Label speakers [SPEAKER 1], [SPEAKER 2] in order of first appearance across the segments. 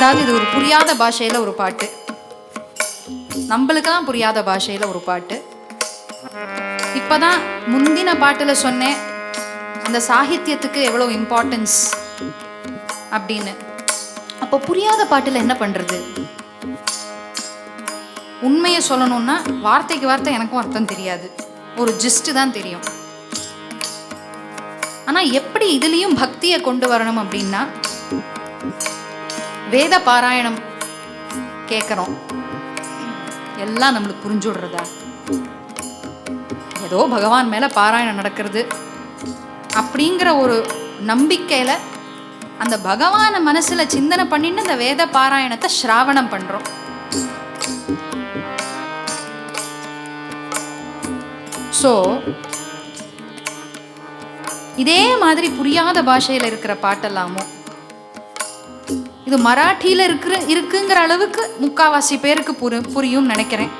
[SPEAKER 1] அதாவது இது ஒரு புரியாத பாஷையில் ஒரு பாட்டு, நம்மளுக்கெல்லாம் புரியாத பாஷையில் ஒரு பாட்டு. இப்போதான் முந்தின பாட்டில் சொன்னேன் அந்த சாகித்யத்துக்கு எவ்வளோ இம்பார்ட்டன்ஸ் அப்படின்னு. அப்போ புரியாத பாட்டில் என்ன பண்ணுறது? உண்மையை சொல்லணும்னா வார்த்தைக்கு வார்த்தை எனக்கும் அர்த்தம் தெரியாது, ஒரு ஜிஸ்ட் தான் தெரியும். ஆனால் எப்படி இதுலேயும் பக்தியை கொண்டு வரணும் அப்படின்னா, வேத பாராயணம் கேட்குறோம், எல்லாம் நம்மளுக்கு புரிஞ்சுடுறதா? ஏதோ பகவான் மேலே பாராயணம் நடக்கிறது அப்படிங்கிற ஒரு நம்பிக்கையில் அந்த பகவானை மனசில் சிந்தனை பண்ணிட்டு இந்த வேத பாராயணத்தை ஸ்ராவணம் பண்ணுறோம். ஸோ இதே மாதிரி புரியாத பாஷையில் இருக்கிற பாட்டெல்லாமும் இது மராட்டியில் இருக்குங்கிற அளவுக்கு முக்காவாசி பேருக்கு புரியும் நினைக்கிறேன்.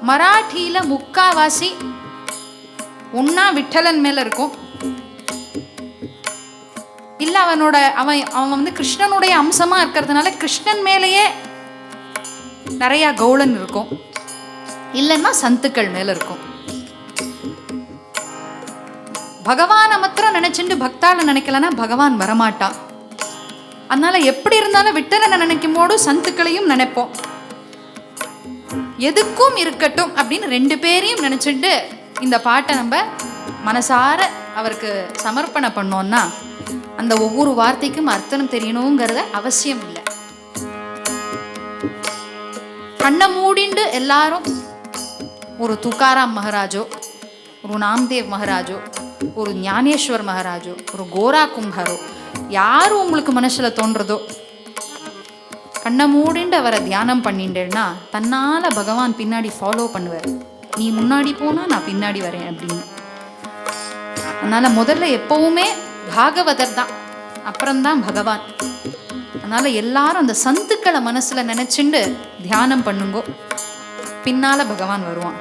[SPEAKER 1] மராட்டியில் முக்காவாசி ஒன்னா விட்டலன் மேல இருக்கும், இல்ல அவன் வந்து கிருஷ்ணனுடைய அம்சமா இருக்கிறதுனால கிருஷ்ணன் மேலேயே நிறைய கௌளன் இருக்கும், இல்லைன்னா சந்துக்கள் மேல இருக்கும். பகவானை மாத்திரம் நினைச்சுட்டு பக்தால நினைக்கலன்னா பகவான் வரமாட்டான். அதனால எப்படி இருந்தாலும் விட்டலனை நினைக்கும் போது சந்துக்களையும் நினைப்போம். எதுக்கும் இருக்கட்டும் அப்படின்னு ரெண்டு பேரையும் நினைச்சுட்டு இந்த பாட்டை நம்ம மனசார அவருக்கு சமர்ப்பணம் பண்ணோம்னா அந்த ஒவ்வொரு வார்த்தைக்கும் அர்த்தம் தெரியணுங்கிறத அவசியம் இல்லை. கண்ணை மூடிண்டு எல்லாரும் ஒரு துக்காராம் மகாராஜோ, ஒரு நாம்தேவ் மகாராஜோ, ஒரு ஞானேஸ்வர் மகாராஜோ, ஒரு கோரா கும்பரோ, யாரும் உங்களுக்கு மனசில் தோன்றதோ கண்ணை மூடிண்டு அவரை தியானம் பண்ணிண்டேன்னா தன்னால பகவான் பின்னாடி ஃபாலோ பண்ணுவார். நீ முன்னாடி போனா நான் பின்னாடி வரேன் அப்படின்னு. அதனால முதல்ல எப்பவுமே பாகவதர் தான், அப்புறம்தான் பகவான். அதனால எல்லாரும் அந்த சந்துக்களை மனசுல நினைச்சுண்டு தியானம் பண்ணுங்கோ, பின்னால பகவான் வருவான்.